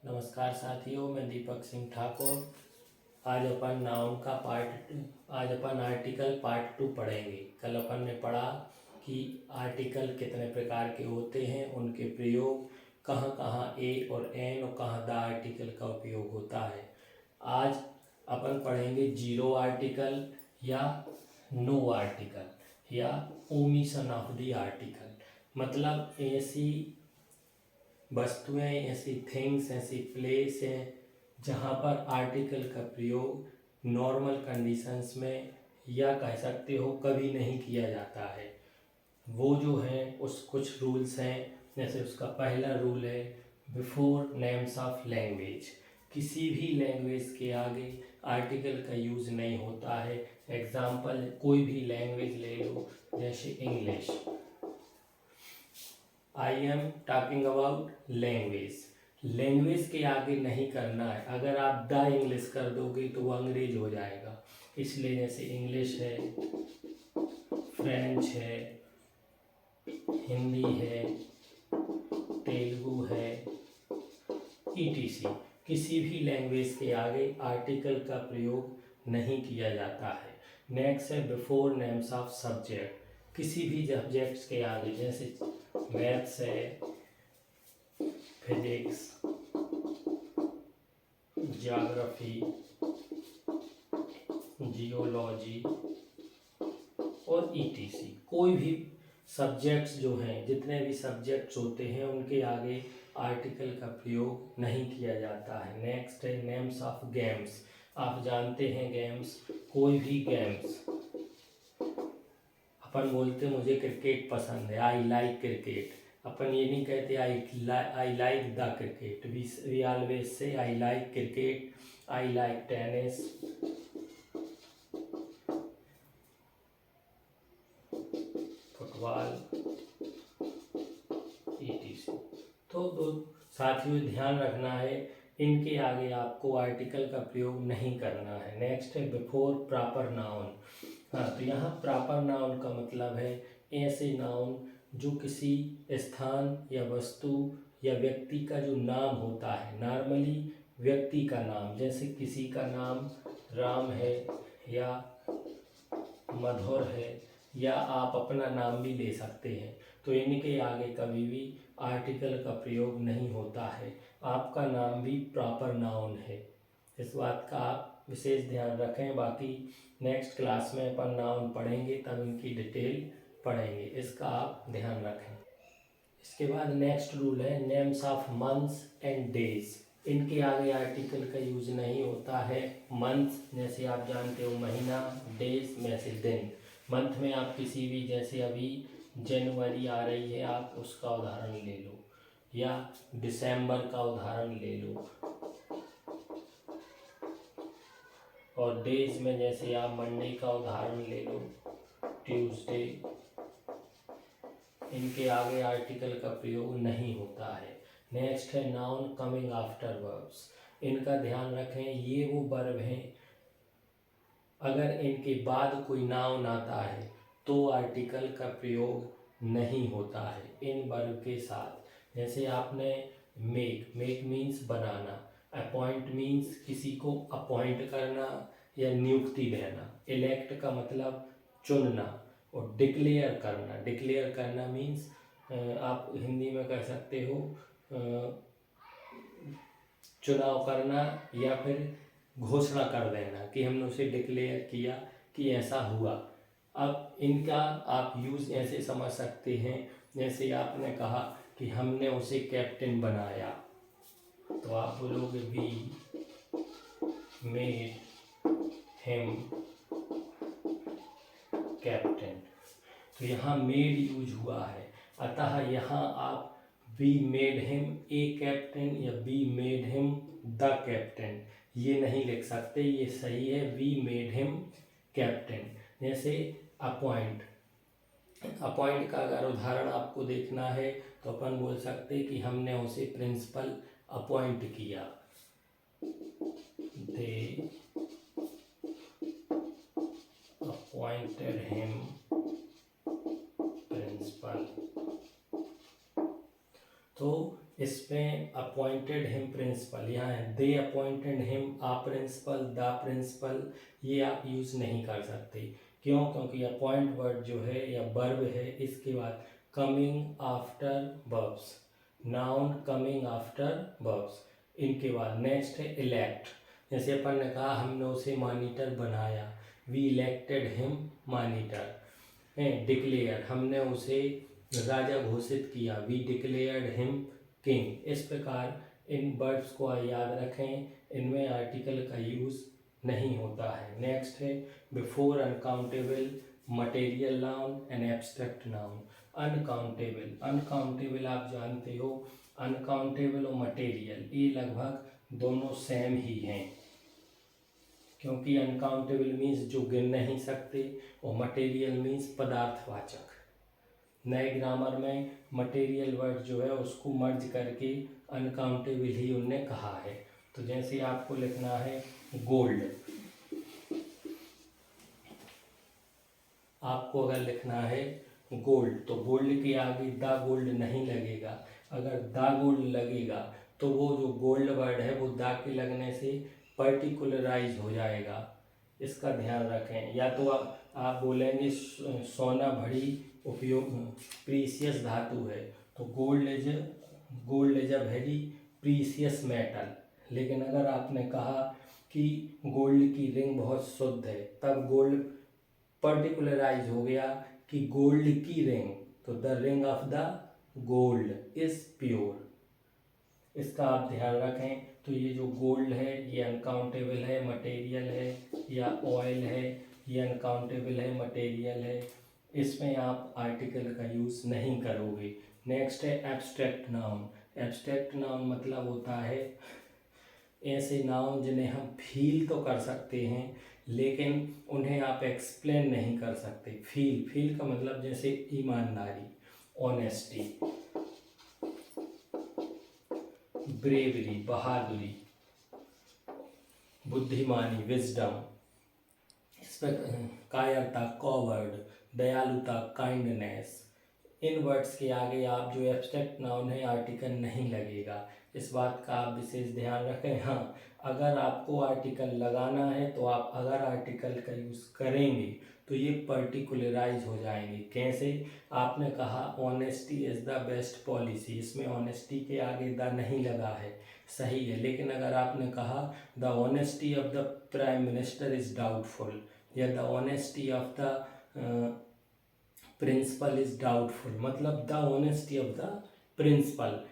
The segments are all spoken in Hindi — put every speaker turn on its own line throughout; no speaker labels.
नमस्कार साथियों, मैं दीपक सिंह ठाकुर। आज अपन आर्टिकल पार्ट 2 पढ़ेंगे। कल अपन ने पढ़ा कि आर्टिकल कितने प्रकार के होते हैं, उनके प्रयोग, कहाँ कहाँ ए और एन और कहाँ द आर्टिकल का उपयोग होता है। आज अपन पढ़ेंगे जीरो आर्टिकल या नो आर्टिकल या ओमिशन ऑफ द आर्टिकल। मतलब ऐसी वस्तुएं, ऐसी थिंग्स, ऐसी प्लेस हैं जहाँ पर आर्टिकल का प्रयोग नॉर्मल कंडीशंस में या कह सकते हो कभी नहीं किया जाता है। वो जो है उस कुछ रूल्स हैं। जैसे उसका पहला रूल है बिफोर नेम्स ऑफ लैंग्वेज। किसी भी लैंग्वेज के आगे आर्टिकल का यूज़ नहीं होता है। एग्जाम्पल, कोई भी लैंग्वेज ले लो, जैसे English. I am talking about language. Language के आगे नहीं करना है। अगर आप द इंग्लिश कर दोगे तो वो अंग्रेज हो जाएगा। इसलिए जैसे इंग्लिश है, फ्रेंच है, हिंदी है, तेलुगु है, ईटीसी। किसी भी लैंग्वेज के आगे आर्टिकल का प्रयोग नहीं किया जाता है। नेक्स्ट है बिफोर नेम्स ऑफ सब्जेक्ट। किसी भी सब्जेक्ट्स के आगे, जैसे मैथ्स है, फिजिक्स, ज्योग्राफी, जियोलॉजी और ईटीसी। कोई भी सब्जेक्ट्स जो हैं, जितने भी सब्जेक्ट्स होते हैं, उनके आगे आर्टिकल का प्रयोग नहीं किया जाता है। नेक्स्ट है नेम्स ऑफ गेम्स। आप जानते हैं गेम्स, कोई भी गेम्स। अपन बोलते मुझे क्रिकेट पसंद है, आई लाइक क्रिकेट। अपन ये नहीं कहते I like the cricket. We always say I like cricket, I like tennis, football, ETC. तो दो साथियों, ध्यान रखना है, इनके आगे आपको आर्टिकल का प्रयोग नहीं करना है। नेक्स्ट है बिफोर प्रॉपर नाउन। हाँ, तो यहाँ प्रॉपर नाउन का मतलब है ऐसे नाउन जो किसी स्थान या वस्तु या व्यक्ति का जो नाम होता है। नॉर्मली व्यक्ति का नाम, जैसे किसी का नाम राम है या मधुर है, या आप अपना नाम भी ले सकते हैं। तो इनके आगे कभी भी आर्टिकल का प्रयोग नहीं होता है। आपका नाम भी प्रॉपर नाउन है, इस बात का आप विशेष ध्यान रखें। बाकी नेक्स्ट क्लास में अपन नाउन पढ़ेंगे, तब इनकी डिटेल पढ़ेंगे, इसका आप ध्यान रखें। इसके बाद नेक्स्ट रूल है names of months and days. इनके आगे आर्टिकल का यूज नहीं होता है। मंथ्स जैसे आप जानते हो महीना, डेज में से दिन। मंथ में आप किसी भी, जैसे अभी जनवरी आ रही है, आप उसका उदाहरण ले लो, या दिसंबर का उदाहरण ले लो। और डेज में जैसे आप मंडे का उदाहरण ले लो, ट्यूसडे। इनके आगे आर्टिकल का प्रयोग नहीं होता है। नेक्स्ट है नाउन कमिंग आफ्टर वर्ब्स। इनका ध्यान रखें, ये वो वर्ब हैं, अगर इनके बाद कोई नाउन आता है तो आर्टिकल का प्रयोग नहीं होता है इन वर्ब के साथ। जैसे आपने मेक मीन्स बनाना, अपॉइंट मीन्स किसी को अपॉइंट करना या नियुक्ति देना, इलेक्ट का मतलब चुनना, और डिक्लेयर करना मीन्स आप हिंदी में कह सकते हो चुनाव करना, या फिर घोषणा कर देना कि हमने उसे डिक्लेयर किया कि ऐसा हुआ। अब इनका आप यूज़ ऐसे समझ सकते हैं, जैसे आपने कहा कि हमने उसे कैप्टन बनाया, तो आप बोलोगे वी मेड हिम कैप्टन। तो यहाँ मेड यूज हुआ है, अतः यहाँ आप we made him a captain या we made him the captain ये नहीं लिख सकते। ये सही है वी मेड हिम कैप्टन। जैसे अपॉइंट का अगर उदाहरण आपको देखना है तो अपन बोल सकते कि हमने उसे प्रिंसिपल अपॉइंट किया, दे अपॉइंटेड हिम प्रिंसिपल। तो इसमें अपॉइंटेड हिम प्रिंसिपल, यहाँ है they appointed him a principal, the principal, ये आप यूज़ नहीं कर सकते। क्यों? क्योंकि अपॉइंट वर्ड जो है या वर्ब है, इसके बाद coming after verbs, noun coming after verbs, इनके बाद नेक्स्ट है इलेक्ट। जैसे अपन ने कहा हमने उसे मॉनिटर बनाया, we elected him monitor. Declare, हमने उसे राजा घोषित किया, वी डिक्लेयर्ड हिम किंग। इस प्रकार इन वर्ड्स को याद रखें, इनमें आर्टिकल का यूज़ नहीं होता है। नेक्स्ट है before uncountable, material noun and abstract noun. Uncountable, uncountable आप जानते हो, अनकाउंटेबल और मटेरियल ये लगभग दोनों सेम ही हैं, क्योंकि अनकाउंटेबल मीन्स जो गिन नहीं सकते और मटेरियल मीन्स पदार्थवाचक। नए ग्रामर में मटेरियल वर्ड जो है उसको मर्ज करके अनकाउंटेबल ही उनने कहा है। तो जैसे आपको लिखना है गोल्ड, आपको अगर लिखना है गोल्ड तो गोल्ड के आगे द गोल्ड नहीं लगेगा। अगर द गोल्ड लगेगा तो वो जो गोल्ड वर्ड है वो द के लगने से पर्टिकुलराइज हो जाएगा, इसका ध्यान रखें। या तो आप बोलेंगे सोना बड़ी उपयोग प्रीसियस धातु है, तो gold is a very precious metal. लेकिन अगर आपने कहा कि गोल्ड की रिंग बहुत शुद्ध है, तब गोल्ड पर्टिकुलराइज हो गया कि गोल्ड की रिंग, तो the ring of the gold is pure, इसका आप ध्यान रखें। तो ये जो गोल्ड है ये अनकाउंटेबल है, मटेरियल है, या ऑयल है ये अनकाउंटेबल है, मटेरियल है, इसमें आप आर्टिकल का यूज़ नहीं करोगे। नेक्स्ट है एब्स्ट्रैक्ट नाउन। एब्स्ट्रैक्ट नाउन मतलब होता है ऐसे नाउन जिन्हें हम फील तो कर सकते हैं लेकिन उन्हें आप एक्सप्लेन नहीं कर सकते। फील का मतलब जैसे ईमानदारी, ऑनेस्टी, ब्रेवरी, बहादुरी, बुद्धिमानी, विजडम, इस पर कायरता, कॉवर्ड, दयालुता, काइंडनेस। इन वर्ड्स के आगे आप जो एब्स्ट्रैक्ट नाउन है आर्टिकल नहीं लगेगा, इस बात का आप विशेष ध्यान रखें। हाँ, अगर आपको आर्टिकल लगाना है तो आप अगर आर्टिकल का यूज़ करेंगे तो ये पर्टिकुलराइज हो जाएंगे। कैसे? आपने कहा honesty is the best policy, इसमें ऑनेस्टी के आगे द नहीं लगा है, सही है। लेकिन अगर आपने कहा the honesty of the prime minister is doubtful, या the honesty of the principal is doubtful, मतलब the honesty of the principal,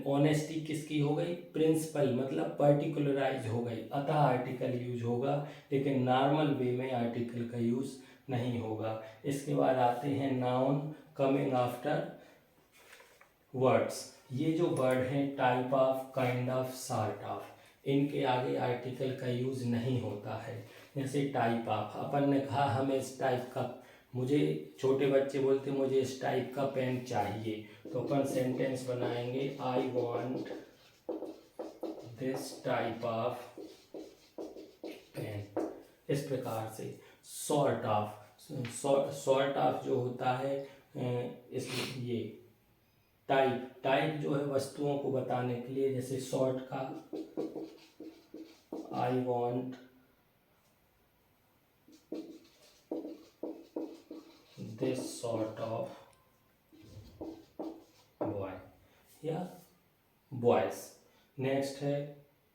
honesty किसकी हो गई? प्रिंसिपल, मतलब पर्टिकुलराइज हो गई, अतः आर्टिकल यूज होगा, लेकिन नॉर्मल वे में आर्टिकल का यूज नहीं होगा। इसके बाद आते हैं नाउन कमिंग आफ्टर वर्ड्स। ये जो वर्ड हैं type of, kind of, sort of, इनके आगे आर्टिकल का यूज नहीं होता है। जैसे टाइप ऑफ, अपन ने कहा हमें इस टाइप का, मुझे छोटे बच्चे बोलते मुझे इस टाइप का पेन चाहिए, तो अपन सेंटेंस बनाएंगे I want this type of pen, इस प्रकार से। सॉर्ट ऑफ, सॉर्ट ऑफ जो होता है इस ये टाइप जो है वस्तुओं को बताने के लिए, जैसे सॉर्ट का आई want this sort of boy या बॉयज। नेक्स्ट है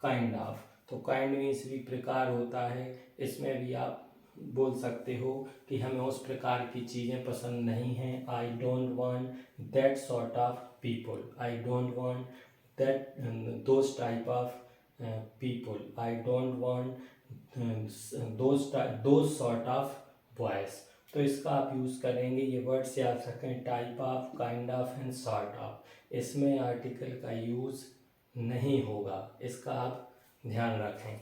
काइंड ऑफ, तो काइंड मीन्स भी प्रकार होता है, इसमें भी आप बोल सकते हो कि हमें उस प्रकार की चीज़ें पसंद नहीं हैं। I don't want that sort of people, I don't want that those type of people, I don't want those sort of boys. तो इसका आप यूज़ करेंगे, ये वर्ड्स याद रखें, type of, kind of and sort of, इसमें आर्टिकल का यूज़ नहीं होगा, इसका आप ध्यान रखें।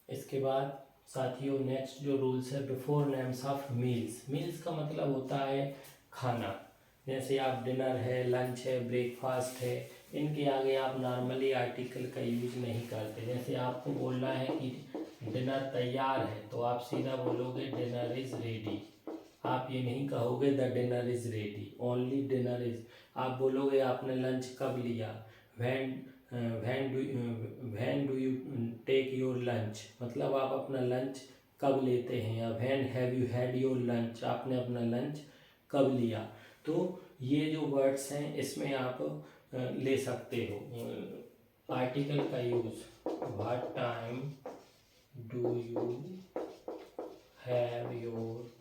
इसके बाद साथियों नेक्स्ट जो रूल्स है, before names of meals. Meals का मतलब होता है खाना, जैसे आप डिनर है, लंच है, ब्रेकफास्ट है, इनके आगे आप नॉर्मली आर्टिकल का यूज़ नहीं करते। जैसे आपको बोलना है कि डिनर तैयार है, तो आप सीधा बोलोगे डिनर इज़ रेडी। आप ये नहीं कहोगे the dinner is ready, only dinner is. आप बोलोगे आपने लंच कब लिया, when when do you take your lunch, मतलब आप अपना लंच कब लेते हैं। या when have you had your lunch, आपने अपना लंच कब लिया। तो ये जो वर्ड्स हैं इसमें आप ले सकते हो आर्टिकल का use. What time do you have your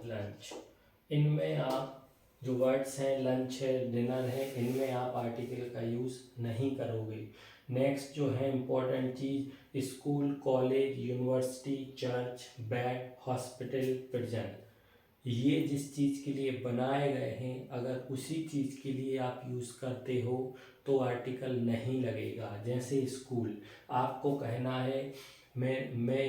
lunch, इनमें आप जो वर्ड्स हैं लंच है, डिनर है, इनमें आप आर्टिकल का यूज़ नहीं करोगे। नेक्स्ट जो है इम्पोर्टेंट चीज़, school, college, university, church, bed, hospital, prison, ये जिस चीज़ के लिए बनाए गए हैं अगर उसी चीज़ के लिए आप यूज़ करते हो तो आर्टिकल नहीं लगेगा। जैसे स्कूल, आपको कहना है मैंने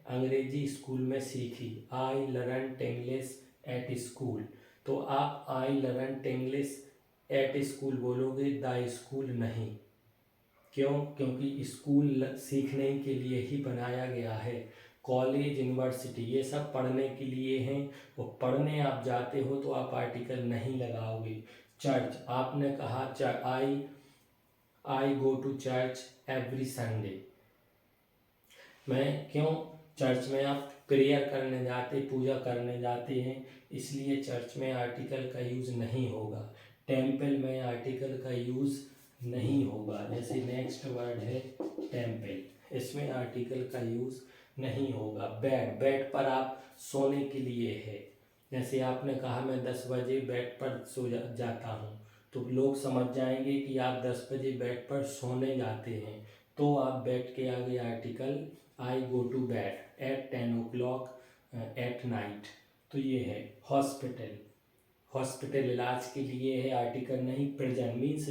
अंग्रेजी स्कूल में सीखी, I learned English at school. तो आप I learned English at school बोलोगे, द स्कूल नहीं। क्यों? क्योंकि स्कूल सीखने के लिए ही बनाया गया है। कॉलेज, यूनिवर्सिटी, ये सब पढ़ने के लिए हैं, वो पढ़ने आप जाते हो तो आप आर्टिकल नहीं लगाओगे। चर्च, आपने कहा I go to church every Sunday. मैं क्यों? चर्च में आप प्रेयर करने जाते, पूजा करने जाते हैं, इसलिए चर्च में आर्टिकल का यूज़ नहीं होगा। टेम्पल में आर्टिकल का यूज़ नहीं होगा। जैसे नेक्स्ट वर्ड है टेम्पल, इसमें आर्टिकल का यूज़ नहीं होगा। बेड, बेड पर आप सोने के लिए है। जैसे आपने कहा मैं 10 बजे बेड पर सो जाता हूँ, तो लोग समझ जाएंगे कि आप 10 बजे बेड पर सोने जाते हैं, तो आप बेड के आगे article I go to bed at 10 o'clock at night. तो ये है हॉस्पिटल, हॉस्पिटल इलाज के लिए है, आर्टिकल नहीं। प्रिजन मीन्स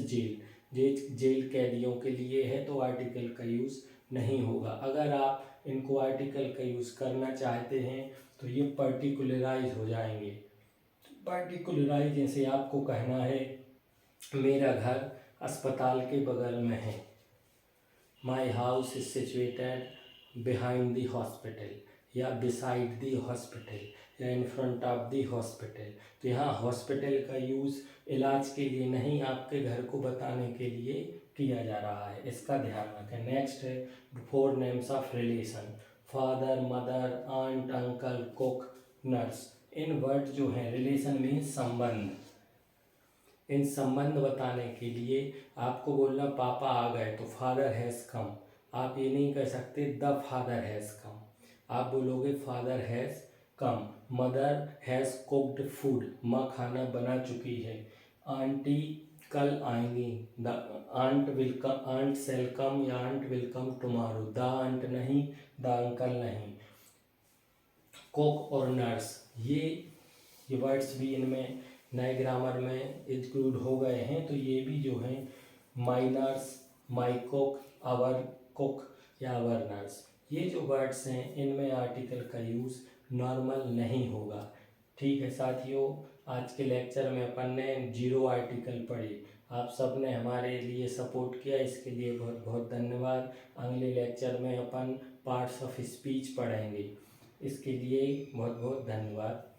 जेल कैदियों के लिए है, तो आर्टिकल का यूज़ नहीं होगा। अगर आप इनको आर्टिकल का यूज़ करना चाहते हैं तो ये पर्टिकुलराइज हो जाएंगे। पर्टिकुलराइज जैसे आपको कहना है मेरा घर अस्पताल के बगल में है, my house is situated behind the hospital, या बिसाइड द हॉस्पिटल, या in front of the hospital. तो यहाँ हॉस्पिटल का यूज़ इलाज के लिए नहीं, आपके घर को बताने के लिए किया जा रहा है, इसका ध्यान रखें। नेक्स्ट है 4 names of relation, father, mother, aunt, uncle, cook, nurse. इन वर्ड जो हैं रिलेशन मीन्स संबंध, इन संबंध बताने के लिए आपको बोलना पापा आ गए तो फादर हैज़ कम। आप ये नहीं कह सकते द फादर हैज़ कम, आप बोलोगे father has come. Mother has cooked food, माँ खाना बना चुकी है। आंटी कल आएंगी, the aunt will come, aunt shall come, या aunt will come tomorrow. The aunt नहीं, द अंकल नहीं। कुक और नर्स, ये वर्ड्स भी इनमें नए ग्रामर में इंक्लूड हो गए हैं, तो ये भी जो हैं my nurse, my cook, our cook या आवर नर्स, ये जो वर्ड्स हैं इनमें आर्टिकल का यूज़ नॉर्मल नहीं होगा। ठीक है साथियों, आज के लेक्चर में अपन ने 0 आर्टिकल पढ़े। आप सब ने हमारे लिए सपोर्ट किया, इसके लिए बहुत बहुत धन्यवाद। अगले लेक्चर में अपन पार्ट्स ऑफ स्पीच पढ़ेंगे, इसके लिए बहुत बहुत धन्यवाद।